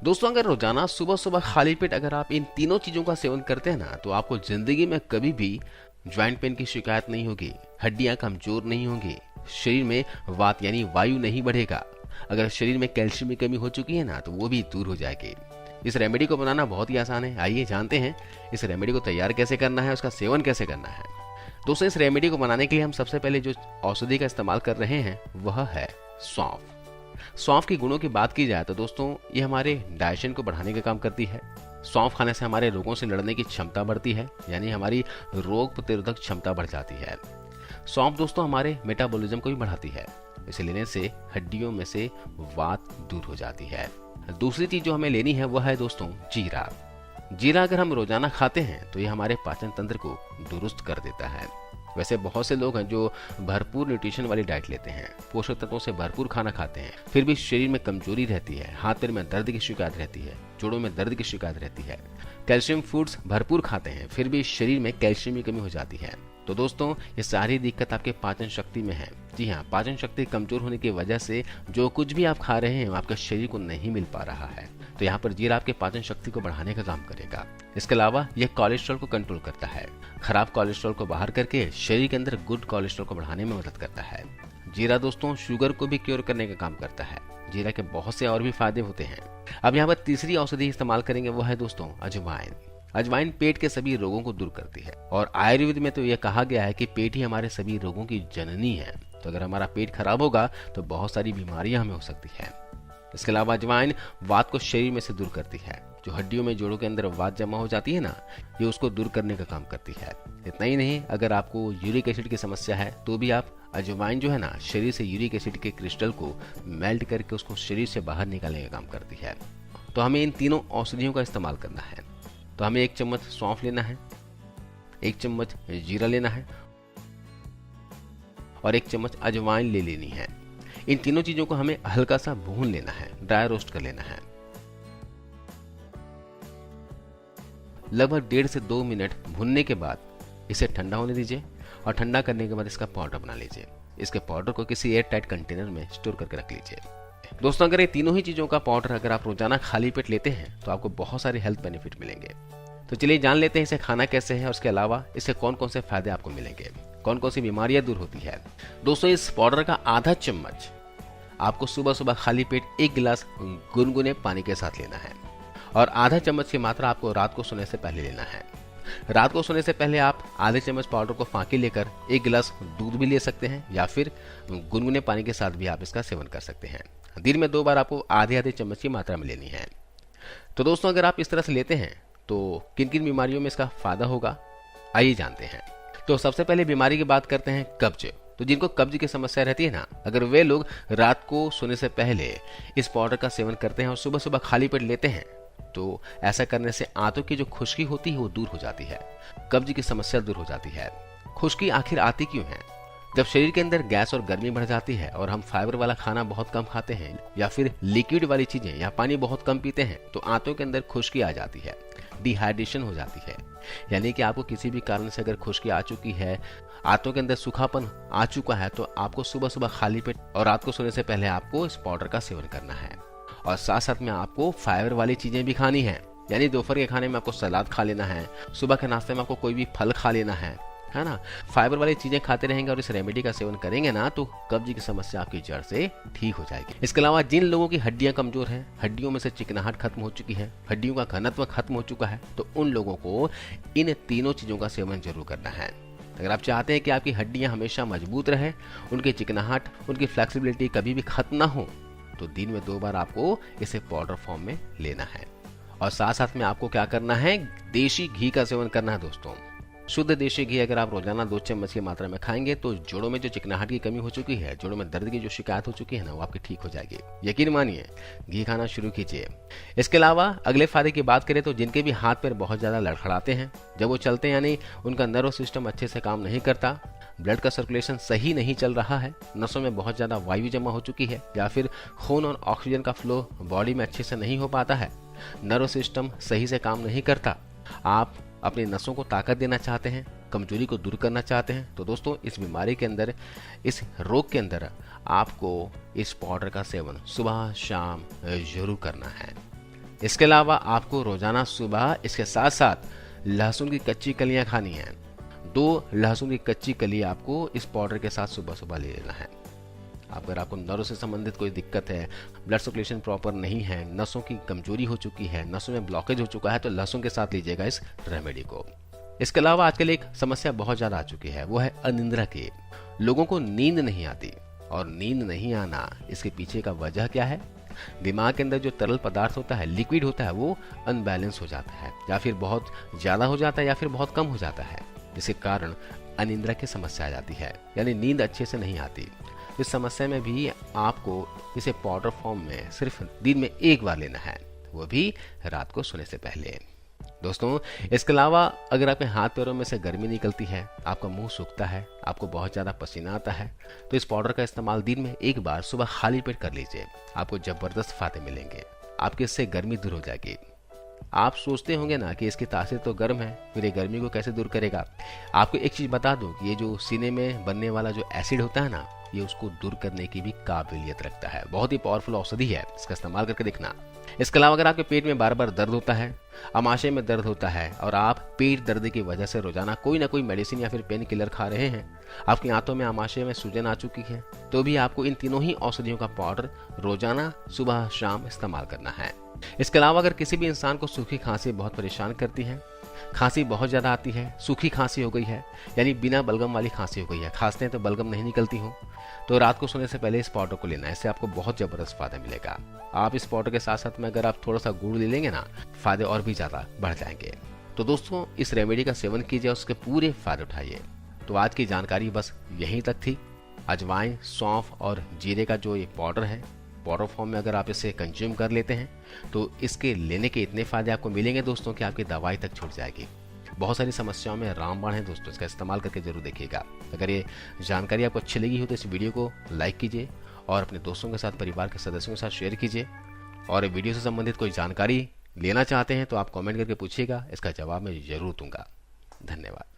दोस्तों अगर रोजाना सुबह सुबह खाली पेट अगर आप इन तीनों चीजों का सेवन करते हैं ना, तो आपको जिंदगी में कभी भी ज्वाइंट पेन की शिकायत नहीं होगी, हड्डियां कमजोर नहीं होंगी, शरीर में वात यानी वायु नहीं बढ़ेगा। अगर शरीर में कैल्शियम की कमी हो चुकी है ना, तो वो भी दूर हो जाएगी। इस रेमेडी को बनाना बहुत ही आसान है। आइए जानते हैं इस रेमेडी को तैयार कैसे करना है, उसका सेवन कैसे करना है। दोस्तों इस रेमेडी को बनाने के लिए हम सबसे पहले जो औषधि का इस्तेमाल कर रहे हैं वह है सौंफ। सौंफ के गुणों की बात की जाए तो दोस्तों ये हमारे डाइजेशन को बढ़ाने का काम करती है। सौंफ खाने से हमारे रोगों से लड़ने की क्षमता बढ़ती है, यानी हमारी रोग प्रतिरोधक क्षमता बढ़ जाती है। सौंफ दोस्तों हमारे मेटाबॉलिज्म को भी बढ़ाती है। इसे लेने से हड्डियों में से वात दूर हो जाती है। दूसरी चीज जो हमें लेनी है वह है दोस्तों जीरा। जीरा अगर हम रोजाना खाते हैं तो ये हमारे पाचन तंत्र को दुरुस्त कर देता है। वैसे बहुत से लोग हैं जो भरपूर न्यूट्रिशन वाली डाइट लेते हैं, पोषक तत्वों से भरपूर खाना खाते हैं, फिर भी शरीर में कमजोरी रहती है, हाथ पैर में दर्द की शिकायत रहती है, जोड़ों में दर्द की शिकायत रहती है। कैल्शियम फूड्स भरपूर खाते हैं, फिर भी शरीर में कैल्शियम की कमी हो जाती है। तो दोस्तों ये सारी दिक्कत आपके पाचन शक्ति में है। जी हाँ, पाचन शक्ति कमजोर होने की वजह से जो कुछ भी आप खा रहे हैं आपके शरीर को नहीं मिल पा रहा है। तो यहाँ पर जीरा आपके पाचन शक्ति को बढ़ाने का काम करेगा। इसके अलावा यह कोलेस्ट्रॉल को कंट्रोल करता है, खराब कोलेस्ट्रॉल को बाहर करके शरीर के अंदर गुड कोलेस्ट्रॉल को बढ़ाने में मदद करता है। जीरा दोस्तों शुगर को भी क्योर करने का काम करता है। जीरा के बहुत से और भी फायदे होते हैं। अब यहाँ पर तीसरी औषधि इस्तेमाल करेंगे वो है दोस्तों अजवाइन। अजवाइन पेट के सभी रोगों को दूर करती है और आयुर्वेद में तो यह कहा गया है कि पेट ही हमारे सभी रोगों की जननी है। तो अगर हमारा पेट खराब होगा तो बहुत सारी बीमारियां हमें हो सकती है। इसके अलावा अजवाइन वात को शरीर में से दूर करती है। जो हड्डियों में जोड़ों के अंदर वात जमा हो जाती है ना, ये उसको दूर करने का काम करती है। इतना ही नहीं, अगर आपको यूरिक एसिड की समस्या है तो भी आप अजवाइन जो है ना, शरीर से यूरिक एसिड के क्रिस्टल को मेल्ट करके उसको शरीर से बाहर निकालने का काम करती है। तो हमें इन तीनों औषधियों का इस्तेमाल करना है। तो हमें 1 चम्मच सौंफ लेना है, 1 चम्मच जीरा लेना है और 1 चम्मच अजवाइन ले लेनी है। इन तीनों चीजों को हमें हल्का सा भून लेना है, ड्राई रोस्ट कर लेना है। लगभग 1.5 से 2 मिनट भूनने के बाद इसे ठंडा होने दीजिए और ठंडा करने के बाद इसका पाउडर बना लीजिए। इसके पाउडर को किसी एयर टाइट कंटेनर में स्टोर करके रख लीजिए। दोस्तों अगर ये तीनों ही चीजों का पाउडर अगर आप रोजाना खाली पेट लेते हैं तो आपको बहुत सारे हेल्थ बेनिफिट मिलेंगे। तो चलिए जान लेते हैं इसे खाना कैसे है और उसके अलावा इससे कौन कौन से फायदे आपको मिलेंगे, कौन कौन सी बीमारियां दूर होती है। दोस्तों इस पाउडर का आधा चम्मच आपको सुबह सुबह खाली पेट 1 गिलास गुनगुने पानी के साथ लेना है और आधा चम्मच की मात्रा आपको रात को सोने से पहले लेना है। रात को सोने से पहले आप आधे चम्मच पाउडर को फांकी लेकर 1 गिलास दूध भी ले सकते हैं या फिर गुनगुने पानी के साथ भी आप इसका सेवन कर सकते हैं। दिन में 2 बार आपको आधे आधे चम्मच की मात्रा में लेनी है। तो दोस्तों अगर आप इस तरह से लेते हैं तो किन किन बीमारियों में इसका फायदा होगा, आइए जानते हैं। तो सबसे पहले बीमारी की बात करते हैं कब्ज। तो जिनको कब्ज की समस्या रहती है ना, अगर वे लोग रात को सोने से पहले इस पाउडर का सेवन करते हैं और सुबह सुबह खाली पेट लेते हैं तो ऐसा करने से आंतों की जो खुश्की होती है वो दूर हो जाती है, कब्ज की समस्या दूर हो जाती है। खुश्की आखिर आती क्यों है? जब शरीर के अंदर गैस और गर्मी बढ़ जाती है और हम फाइबर वाला खाना बहुत कम खाते हैं या फिर लिक्विड वाली चीजें या पानी बहुत कम पीते हैं तो आंतों के अंदर खुश्की आ जाती है, डिहाइड्रेशन हो जाती है। यानी कि आपको किसी भी कारण से अगर खुश्की आ चुकी है, आंतों के अंदर सूखापन आ चुका है, तो आपको सुबह सुबह खाली पेट और रात को सोने से पहले आपको इस पाउडर का सेवन करना है। और साथ साथ में आपको फाइबर वाली चीजें भी खानी है, यानी दोपहर के खाने में आपको सलाद खा लेना है, सुबह के नाश्ते में आपको कोई भी फल खा लेना है ना। फाइबर वाली चीजें खाते रहेंगे और इस रेमेडी का सेवन करेंगे ना तो कब्ज की समस्या आपकी जड़ से ठीक हो जाएगी। इसके अलावा जिन लोगों की हड्डियां कमजोर हैं, हड्डियों में से चिकनाहट खत्म हो चुकी है, हड्डियों का घनत्व खत्म हो चुका है, तो उन लोगों को इन तीनों चीजों का सेवन जरूर करना है। अगर आप चाहते हैं कि आपकी हड्डियां हमेशा मजबूत रहे, उनकी चिकनाहट, उनकी फ्लेक्सिबिलिटी कभी भी खत्म ना हो, तो दिन में 2 बार आपको इसे पाउडर फॉर्म में लेना है। और साथ साथ में आपको क्या करना है, देशी घी का सेवन करना है। दोस्तों शुद्ध देशी घी अगर आप रोजाना 2 चम्मच की मात्रा में खाएंगे तो जोड़ों में जो चिकनाहट की कमी हो चुकी है, जोड़ों में दर्द की जो शिकायत हो चुकी है ना, वो आपकी ठीक हो जाएगी। यकीन मानिए, घी खाना शुरू कीजिए। इसके अलावा अगले फायदे की बात करें तो जिनके भी हाथ पैर बहुत ज्यादा लड़खड़ाते हैं, जब वो चलते हैं यानी उनका नर्व सिस्टम अच्छे से काम नहीं करता, ब्लड का सर्कुलेशन सही नहीं चल रहा है, नसों में बहुत ज्यादा वायु जमा हो चुकी है या फिर खून और ऑक्सीजन का फ्लो बॉडी में अच्छे से नहीं हो पाता है, नर्व सिस्टम सही से काम नहीं करता, आप अपनी नसों को ताकत देना चाहते हैं, कमजोरी को दूर करना चाहते हैं, तो दोस्तों इस बीमारी के अंदर, इस रोग के अंदर आपको इस पाउडर का सेवन सुबह शाम जरूर करना है। इसके अलावा आपको रोजाना सुबह इसके साथ साथ लहसुन की कच्ची कलियां खानी है। 2 लहसुन की कच्ची कली आपको इस पाउडर के साथ सुबह सुबह ले लेना है। अगर आपको नर्व से संबंधित कोई दिक्कत है, ब्लड सर्कुलेशन प्रॉपर नहीं है, नसों की कमजोरी हो चुकी है, नसों में ब्लॉकेज हो चुका है, तो लहसुन के साथ लीजिएगा इस रेमेडी को। इसके अलावा आजकल एक समस्या बहुत ज्यादा आ चुकी है, वो है अनिद्रा की। लोगों को नींद नहीं आती, और नींद नहीं आना इसके पीछे का वजह क्या है? दिमाग के अंदर जो तरल पदार्थ होता है, लिक्विड होता है, वो अनबैलेंस हो जाता है, या फिर बहुत ज्यादा हो जाता है या फिर बहुत कम हो जाता है, जिसके कारण अनिद्रा की समस्या आ जाती है, यानी नींद अच्छे से नहीं आती। इस समस्या में भी आपको इसे पाउडर फॉर्म में सिर्फ दिन में 1 बार लेना है, वो भी रात को सोने से पहले। दोस्तों, इसके अलावा अगर आपके हाथ पैरों में से गर्मी निकलती है, आपका मुंह सूखता है, आपको बहुत ज़्यादा पसीना आता है, तो इस पाउडर का इस्तेमाल दिन में 1 बार सुबह खाली पेट कर लीजिए। आपको ज़बरदस्त फायदे मिलेंगे, आपके इससे गर्मी दूर हो जाएगी। आप सोचते होंगे ना कि इसकी तासीर तो गर्म है, फिर ये गर्मी को कैसे दूर करेगा। आपको एक चीज़ बता दूं कि ये जो सीने में बनने वाला जो एसिड होता है ना, ये उसको दूर करने की भी काबिलियत रखता है। बहुत ही पावरफुल औषधि है, इसका इस्तेमाल करके देखना। इसके अलावा अगर आपके पेट में बार बार दर्द होता है, आमाशय में दर्द होता है, और आप पेट दर्द की वजह से रोजाना कोई ना कोई मेडिसिन या फिर पेन किलर खा रहे हैं, आपकी आंतों में आमाशय में सूजन आ चुकी है, तो भी आपको इन तीनों ही औषधियों का पाउडर रोजाना सुबह शाम इस्तेमाल करना है। इसके अलावा अगर किसी भी इंसान को सूखी खांसी बहुत परेशान करती है, खांसी बहुत ज्यादा आती है, सूखी खांसी हो गई है, यानी बिना बलगम वाली खांसी हो गई है, खांसते हैं तो बलगम नहीं निकलती हो, तो रात को सोने से पहले इस पाउडर को लेना है। इससे आपको बहुत जबरदस्त फायदा मिलेगा। आप इस पाउडर के साथ साथ में अगर आप थोड़ा सा गुड़ ले लेंगे ना, फायदे और भी ज्यादा बढ़ जाएंगे। तो दोस्तों, इस रेमेडी का सेवन कीजिए, उसके पूरे फायदे उठाइए। तो आज की जानकारी बस यहीं तक थी। अजवाइन, सौंफ और जीरे का जो ये पाउडर है, पाउडर फॉर्म में अगर आप इसे कंज्यूम कर लेते हैं, तो इसके लेने के इतने फायदे आपको मिलेंगे दोस्तों कि आपकी दवाई तक छूट जाएगी। बहुत सारी समस्याओं में रामबाण है दोस्तों, इसका इस्तेमाल करके जरूर देखिएगा। अगर ये जानकारी आपको अच्छी लगी हो तो इस वीडियो को लाइक कीजिए और अपने दोस्तों के साथ, परिवार के सदस्यों के साथ शेयर कीजिए। और वीडियो से संबंधित कोई जानकारी लेना चाहते हैं तो आप कमेंट करके पूछिएगा, इसका जवाब मैं जरूर दूंगा। धन्यवाद।